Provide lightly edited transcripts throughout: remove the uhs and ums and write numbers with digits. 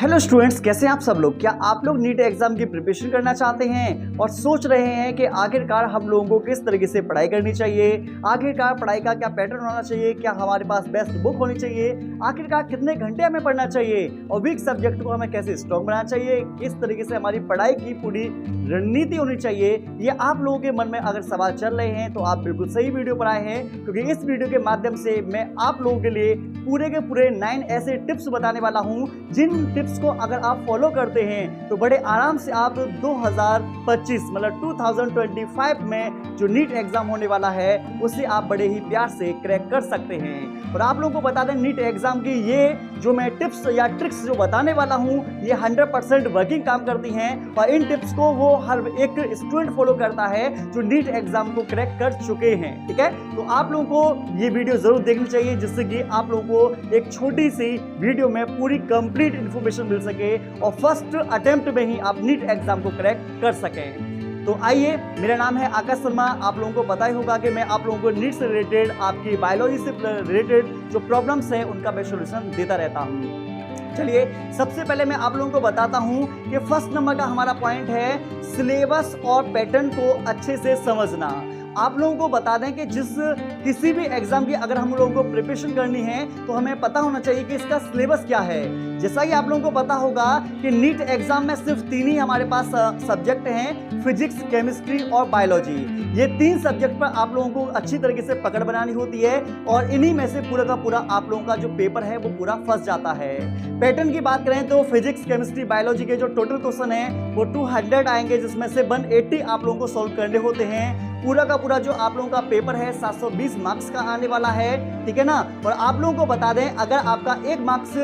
Hello students, कैसे हैं आप सब लोग। क्या आप लोग नीट एग्जाम की प्रिपरेशन करना चाहते हैं और सोच रहे हैं कि आखिरकार हम लोगों को किस तरीके से पढ़ाई करनी चाहिए, आखिरकार पढ़ाई का क्या पैटर्न होना चाहिए, क्या हमारे पास बेस्ट बुक होनी चाहिए, आखिरकार कितने घंटे हमें पढ़ना चाहिए और वीक सब्जेक्ट को हमें कैसे स्ट्रॉन्ग बनाना चाहिए, किस तरीके से हमारी पढ़ाई की पूरी रणनीति होनी चाहिए, ये आप लोगों के मन में अगर सवाल चल रहे हैं तो आप बिल्कुल सही वीडियो पर आए हैं, क्योंकि इस वीडियो के माध्यम से मैं आप लोगों के लिए पूरे के पूरे 9 ऐसे टिप्स बताने वाला हूं जिन टिप्स को अगर आप फॉलो करते हैं तो बड़े आराम से आप 2025 मतलब 2025 में जो नीट एग्जाम होने वाला है उसे आप बड़े ही प्यार से क्रैक कर सकते हैं। और आप लोगों को बता दें, नीट एग्जाम की ये जो मैं टिप्स या ट्रिक्स जो बताने वाला हूं ये 100% वर्किंग काम करती हैं और इन टिप्स को वो हर एक स्टूडेंट फॉलो करता है जो नीट एग्जाम को क्रैक कर चुके हैं। ठीक है, तो आप लोगों को ये वीडियो जरूर देखनी चाहिए जिससे कि आप लोगों को एक छोटी सी वीडियो में पूरी कंप्लीट इंफॉर्मेशन मिल सके और फर्स्ट अटेम्प्ट में ही आप नीट एग्जाम को क्रैक कर सकें। तो आइए, मेरा नाम है आकाश शर्मा। आप लोगों को पता ही होगा कि मैं आप लोगों को नीट से रिलेटेड, आपकी बायोलॉजी से रिलेटेड जो प्रॉब्लम्स हैं उनका मैं सॉल्यूशन देता रहता हूं। चलिए, सबसे पहले मैं आप लोगों को बताता हूं कि फर्स्ट नंबर का हमारा पॉइंट है सिलेबस और पैटर्न को अच्छे से समझना। आप लोगों को बता दें कि किसी भी एग्जाम की अगर हम लोगों को प्रिपरेशन करनी है तो हमें पता होना चाहिए कि इसका सिलेबस क्या है। जैसा कि आप लोगों को पता होगा कि नीट एग्जाम में सिर्फ 3 ही हमारे पास सब्जेक्ट हैं, फिजिक्स, केमिस्ट्री और बायोलॉजी। ये 3 सब्जेक्ट पर आप लोगों को अच्छी तरीके से पकड़ बनानी होती है और इन्हीं में से पूरा का पूरा आप लोगों का जो पेपर है वो पूरा फंस जाता है। पैटर्न की बात करें तो फिजिक्स, केमिस्ट्री, बायोलॉजी के जो टोटल क्वेश्चन है वो 200 आएंगे, जिसमें से 180 आप लोगों को सॉल्व करने होते हैं। पूरा का पूरा जो आप लोगों का पेपर है 720 मार्क्स का आने वाला है। ठीक है ना। और आप लोगों को बता दें, अगर आपका एक मार्क्स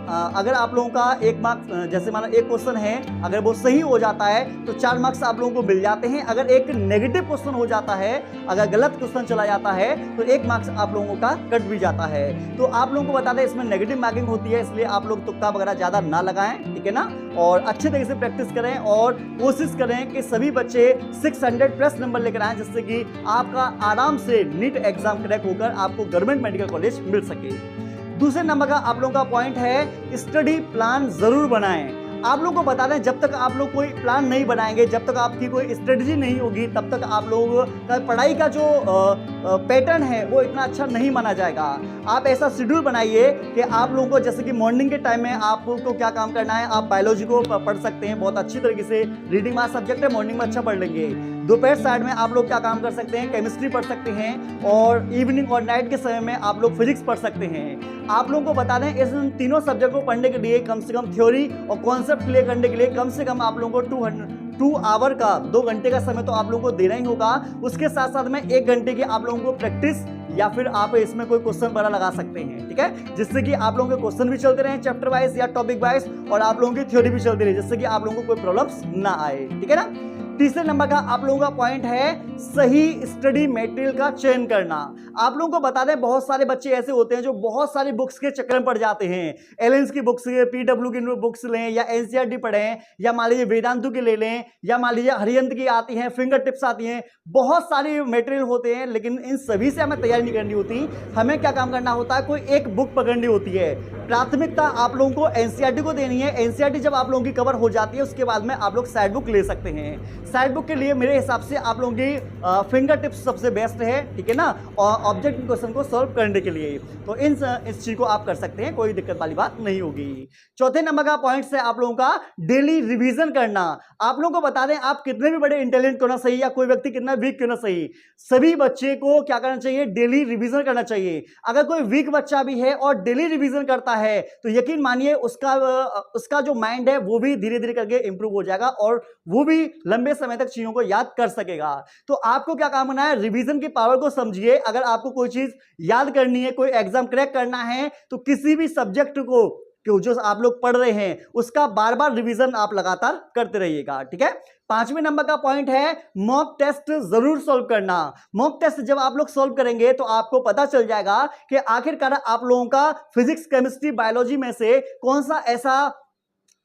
अगर आप लोगों का एक मार्क्स, जैसे माना एक क्वेश्चन है, अगर वो सही हो जाता है तो 4 मार्क्स आप लोगों को मिल जाते हैं। अगर एक नेगेटिव क्वेश्चन हो जाता है, अगर गलत क्वेश्चन चला जाता है तो 1 मार्क्स आप लोगों का कट भी जाता है। तो आप लोगों को बता दें, इसमें नेगेटिव मार्किंग होती है, इसलिए आप लोग तुक्का वगैरह ज्यादा ना लगाएं। ठीक है ना। और अच्छे तरीके से प्रैक्टिस करें और कोशिश करें कि सभी बच्चे 600 प्लस नंबर लेकर आएं, जिससे कि आपका आराम से नीट एग्जाम क्रैक होकर आपको गवर्नमेंट मेडिकल कॉलेज मिल सके। दूसरे नंबर का आप लोगों का पॉइंट है स्टडी प्लान जरूर बनाएं। आप लोगों को बता दें, जब तक आप लोग कोई प्लान नहीं बनाएंगे, जब तक आपकी कोई स्ट्रेटजी नहीं होगी, तब तक आप लोगों का पढ़ाई का जो पैटर्न है वो इतना अच्छा नहीं माना जाएगा। आप ऐसा शेड्यूल बनाइए कि आप लोगों को, जैसे कि मॉर्निंग के टाइम में आपको क्या काम करना है, आप बायोलॉजी को पढ़ सकते हैं बहुत अच्छी तरीके से, रीडिंग मास सब्जेक्ट है, मॉर्निंग में अच्छा पढ़ लेंगे। दोपहर साइड में आप लोग क्या काम कर सकते हैं, केमिस्ट्री पढ़ सकते हैं और इवनिंग और नाइट के समय में आप लोग फिजिक्स पढ़ सकते हैं। आप लोगों को बता दें, इस तीनों सब्जेक्ट को पढ़ने के लिए कम से कम थ्योरी और कॉन्सेप्ट क्लियर करने के लिए कम से कम आप लोगों को 2 आवर का 2 घंटे का समय तो आप लोगों को देना ही होगा। उसके साथ साथ में 1 घंटे की आप लोगों को प्रैक्टिस या फिर आप इसमें कोई क्वेश्चन वगैरह लगा सकते हैं। ठीक है, जिससे कि आप लोगों के क्वेश्चन भी चलते रहे चैप्टर वाइज या टॉपिक वाइज और आप लोगों की थ्योरी भी चलती रहे, जिससे कि आप लोगों को कोई प्रॉब्लम्स ना आए। ठीक है ना। तीसरे नंबर का आप लोगों का पॉइंट है सही स्टडी मटेरियल का चयन करना। आप लोगों को बता दें, बहुत सारे बच्चे ऐसे होते हैं जो बहुत सारी बुक्स के चक्कर में पड़ जाते हैं। एलेंस की बुक्स, पीडब्ल्यू की बुक्स लें या एनसीईआरटी पढ़ें या मान लीजिए वेदांतु की ले लें या मान लीजिए हरियंत की आती हैं, फिंगर टिप्स आती हैं, बहुत सारी मटेरियल होते हैं, लेकिन इन सभी से हमें तैयारी नहीं करनी होती। हमें क्या काम करना होता है, कोई एक बुक पकड़नी होती है। प्राथमिकता आप लोगों को एनसीईआरटी को देनी है। एनसीईआरटी जब आप लोगों की कवर हो जाती है उसके बाद में आप लोग साइड बुक ले सकते हैं। साइड बुक के लिए मेरे हिसाब से आप लोगों की फिंगर टिप्स सबसे बेस्ट है। ठीक है ना। और ऑब्जेक्टिव क्वेश्चन को सॉल्व करने के लिए तो इस चीज को आप कर सकते हैं, कोई दिक्कत वाली बात नहीं होगी। चौथे नंबर का पॉइंट है आप लोगों का डेली रिवीजन करना। आप लोगों को बता दें, आप कितने भी बड़े इंटेलिजेंट क्यों ना सही या कोई व्यक्ति कितना वीक क्यों ना सही, सभी बच्चे को क्या करना चाहिए, डेली रिवीजन करना चाहिए। अगर कोई वीक बच्चा भी है और डेली रिवीजन करता है तो यकीन मानिए उसका जो माइंड है वो भी धीरे धीरे करके इंप्रूव हो जाएगा और वो भी लंबे समय तक चीजों को याद कर सकेगा। तो आपको क्या काम करना है, रिवीजन की पावर को समझिए। अगर आपको कोई चीज याद करनी है, कोई एग्जाम क्रैक करना है, तो किसी भी सब्जेक्ट को जो आप लोग पढ़ रहे हैं उसका बार बार रिवीजन आप लगातार करते रहिएगा। ठीक है। 5वें नंबर का पॉइंट है मॉक टेस्ट जरूर सॉल्व करना। मॉक टेस्ट जब आप लोग सॉल्व करेंगे तो आपको पता चल जाएगा कि आखिरकार आप लोगों का फिजिक्स, केमिस्ट्री, बायोलॉजी में से कौन सा ऐसा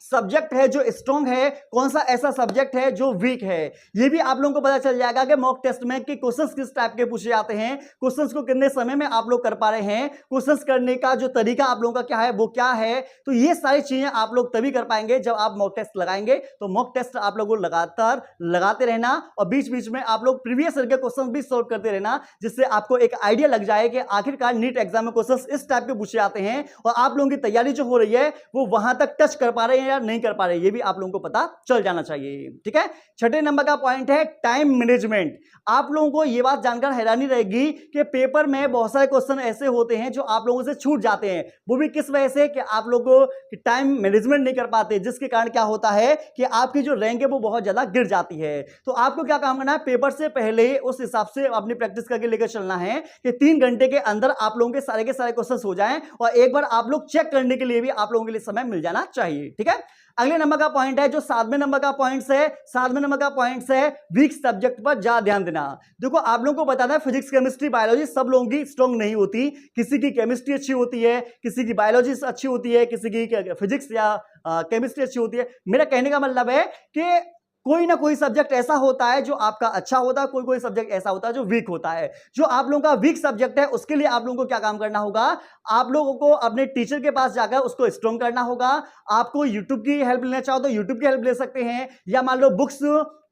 सब्जेक्ट है जो स्ट्रॉन्ग है, कौन सा ऐसा सब्जेक्ट है जो वीक है, ये भी आप लोगों को पता चल जाएगा कि मॉक टेस्ट में कि क्वेश्चंस किस टाइप के पूछे जाते हैं, क्वेश्चंस को कितने समय में आप लोग कर पा रहे हैं, क्वेश्चंस करने का जो तरीका आप लोगों का क्या है वो क्या है। तो ये सारी चीजें आप लोग तभी कर पाएंगे जब आप मॉक टेस्ट लगाएंगे। तो मॉक टेस्ट आप लोगों को लगातार लगाते रहना और बीच बीच में आप लोग प्रीवियस ईयर के क्वेश्चन भी सॉल्व करते रहना, जिससे आपको एक आइडिया लग जाए कि आखिरकार नीट एग्जाम में क्वेश्चंस इस टाइप के पूछे जाते हैं और आप लोगों की तैयारी जो हो रही है वो वहां तक टच कर पा रहे हैं या नहीं कर पा रहे हैं, ये भी आप लोगों को पता चल जाना चाहिए। ठीक है, छठे नंबर का पॉइंट है टाइम मैनेजमेंट। आप लोगों को यह बात जानकर हैरानी रहेगी कि पेपर में बहुत सारे क्वेश्चन ऐसे होते हैं जो आप लोगों से छूट जाते हैं, वो भी किस वजह से कि आप लोगों को टाइम मैनेजमेंट नहीं कर पाते, जिसके कारण क्या होता है कि आपकी जो रैंक है वो बहुत ज्यादा गिर जाती है। तो आपको क्या काम करना है, पेपर से पहले उस हिसाब से अपनी प्रैक्टिस करके लेकर चलना है कि 3 घंटे के अंदर आप लोगों के सारे क्वेश्चन हो जाएं और एक बार आप लोग चेक करने के लिए भी आप लोगों के लिए समय मिल जाना चाहिए। ठीक है, अगले नंबर का पॉइंट है जो 7वें नंबर का पॉइंट है वीक सब्जेक्ट पर ज्यादा ध्यान देना। देखो आप लोगों को बताना है फिजिक्स केमिस्ट्री बायोलॉजी सब लोगों की स्ट्रांग नहीं होती, किसी की केमिस्ट्री अच्छी होती है, किसी की बायोलॉजी अच्छी होती है, किसी की फिजिक्स या केमिस्ट्री अच्छी होती है। मेरा कहने का मतलब है कि कोई ना कोई सब्जेक्ट ऐसा होता है जो आपका अच्छा होता है, कोई सब्जेक्ट ऐसा होता है जो वीक होता है। जो आप लोगों का वीक सब्जेक्ट है उसके लिए आप लोगों को क्या काम करना होगा, आप लोगों को अपने टीचर के पास जाकर उसको स्ट्रॉन्ग करना होगा। आपको यूट्यूब की हेल्प लेना चाहो तो यूट्यूब की हेल्प ले सकते हैं, या मान लो बुक्स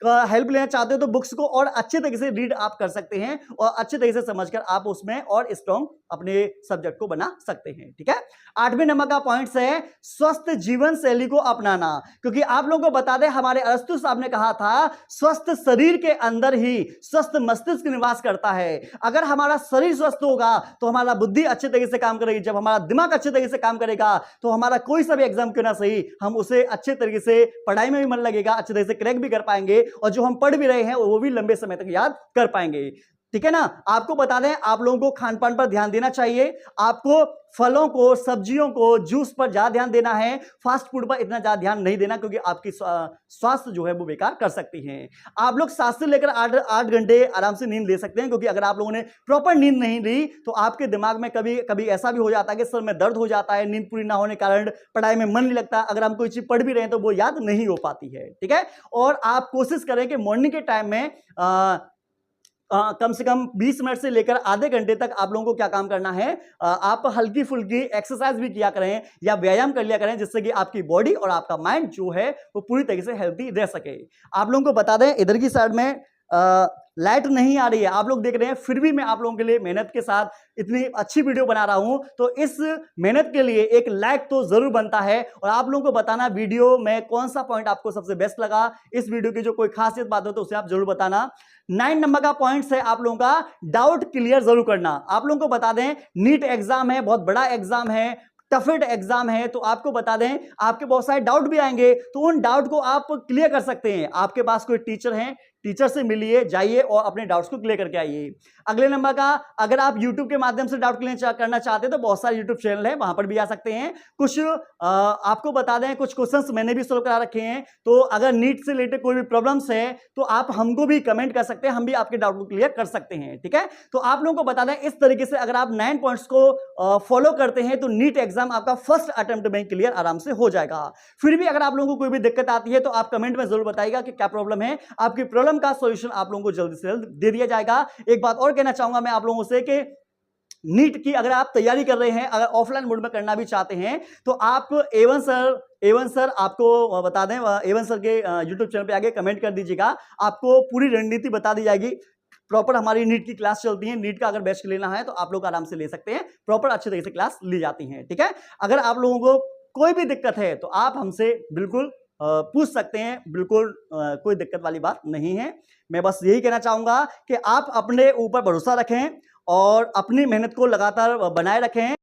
हेल्प लेना चाहते हो तो बुक्स को और अच्छे तरीके से रीड आप कर सकते हैं और अच्छे तरीके से समझकर आप उसमें और स्ट्रॉन्ग अपने सब्जेक्ट को बना सकते हैं। ठीक है, 8वें नंबर का पॉइंट है स्वस्थ जीवन शैली को अपनाना, क्योंकि आप लोगों को बता दें हमारे अरस्तु साहब ने कहा था स्वस्थ शरीर के अंदर ही स्वस्थ मस्तिष्क निवास करता है। अगर हमारा शरीर स्वस्थ होगा तो हमारा बुद्धि अच्छे तरीके से काम करेगी, जब हमारा दिमाग अच्छे तरीके से काम करेगा तो हमारा कोई सा भी एग्जाम क्यों ना सही हम उसे अच्छे तरीके से पढ़ाई में भी मन लगेगा, अच्छे तरीके से क्रैक भी कर पाएंगे और जो हम पढ़ भी रहे हैं वो भी लंबे समय तक याद कर पाएंगे। ठीक है ना, आपको बता दें आप लोगों को खान पान पर ध्यान देना चाहिए, आपको फलों को, सब्जियों को, जूस पर ज्यादा ध्यान देना है, फास्ट फूड पर इतना ज्यादा ध्यान नहीं देना क्योंकि आपकी स्वास्थ्य जो है वो बेकार कर सकती है। आप लोग 7 से लेकर 8 घंटे आराम से नींद ले सकते हैं, क्योंकि अगर आप लोगों ने प्रॉपर नींद नहीं ली तो आपके दिमाग में कभी कभी ऐसा भी हो जाता है कि सर में दर्द हो जाता है, नींद पूरी ना होने के कारण पढ़ाई में मन नहीं लगता, अगर हम कोई चीज पढ़ भी रहे हैं तो वो याद नहीं हो पाती है। ठीक है, और आप कोशिश करें कि मॉर्निंग के टाइम में कम से कम 20 मिनट से लेकर आधे घंटे तक आप लोगों को क्या काम करना है, आप हल्की फुल्की एक्सरसाइज भी किया करें या व्यायाम कर लिया करें, जिससे कि आपकी बॉडी और आपका माइंड जो है वो पूरी तरीके से हेल्दी रह सके। आप लोगों को बता दें इधर की साइड में लाइट नहीं आ रही है, आप लोग देख रहे हैं, फिर भी मैं आप लोगों के लिए मेहनत के साथ इतनी अच्छी वीडियो बना रहा हूं, तो इस मेहनत के लिए एक लाइक तो जरूर बनता है। और आप लोगों को बताना वीडियो में कौन सा पॉइंट आपको सबसे बेस्ट लगा, इस वीडियो की जो कोई खासियत बात हो तो उसे आप जरूर बताना। 9 नंबर का पॉइंट है आप लोगों का डाउट क्लियर जरूर करना। आप लोगों को बता दें नीट एग्जाम है, बहुत बड़ा एग्जाम है, टफेड एग्जाम है, तो आपको बता दें आपके बहुत सारे डाउट भी आएंगे, तो उन डाउट को आप क्लियर कर सकते हैं। आपके पास कोई टीचर है, टीचर से मिलिए, जाइए और अपने डाउट्स को क्लियर करके आइए। अगले नंबर का, अगर आप YouTube के माध्यम से डाउट क्लियर करना चाहते हैं तो बहुत सारे YouTube चैनल है, वहां पर भी आ सकते हैं। कुछ आपको बता दें कुछ क्वेश्चंस मैंने भी सोल्व करा रखे हैं, तो अगर नीट से रिलेटेड कोई भी प्रॉब्लम्स है तो आप हमको भी कमेंट कर सकते हैं, हम भी आपके डाउट को क्लियर कर सकते हैं। ठीक है, तो आप लोगों को बता दें इस तरीके से अगर आप 9 पॉइंट्स को फॉलो करते हैं तो नीट एग्जाम आपका फर्स्ट अटेम्प्ट में क्लियर आराम से हो जाएगा। फिर भी अगर आप लोगों को कोई भी दिक्कत आती है तो आप कमेंट में जरूर बताइएगा कि क्या प्रॉब्लम है, आपकी प्रॉब्लम का सॉल्यूशन आप लोगों को जल्दी से जल्द दे दिया जाएगा। एक बात और कहना चाहूंगा मैं आप लोगों से कि नीट की अगर आप तैयारी कर रहे हैं, अगर ऑफलाइन मोड में करना भी चाहते हैं तो आप एवन सर आपको बता दें, एवन सर के यूट्यूब चैनल पे आके कमेंट कर दीजिएगा, आपको पूरी रणनीति बता दी जाएगी। प्रॉपर हमारी नीट की क्लास चलती है, नीट का अगर बैच लेना है तो आप लोग आराम से ले सकते हैं, प्रॉपर अच्छे तरीके से क्लास ली जाती है। ठीक है, अगर आप लोगों को कोई भी दिक्कत है तो आप हमसे बिल्कुल पूछ सकते हैं, बिल्कुल कोई दिक्कत वाली बात नहीं है। मैं बस यही कहना चाहूंगा कि आप अपने ऊपर भरोसा रखें और अपनी मेहनत को लगातार बनाए रखें।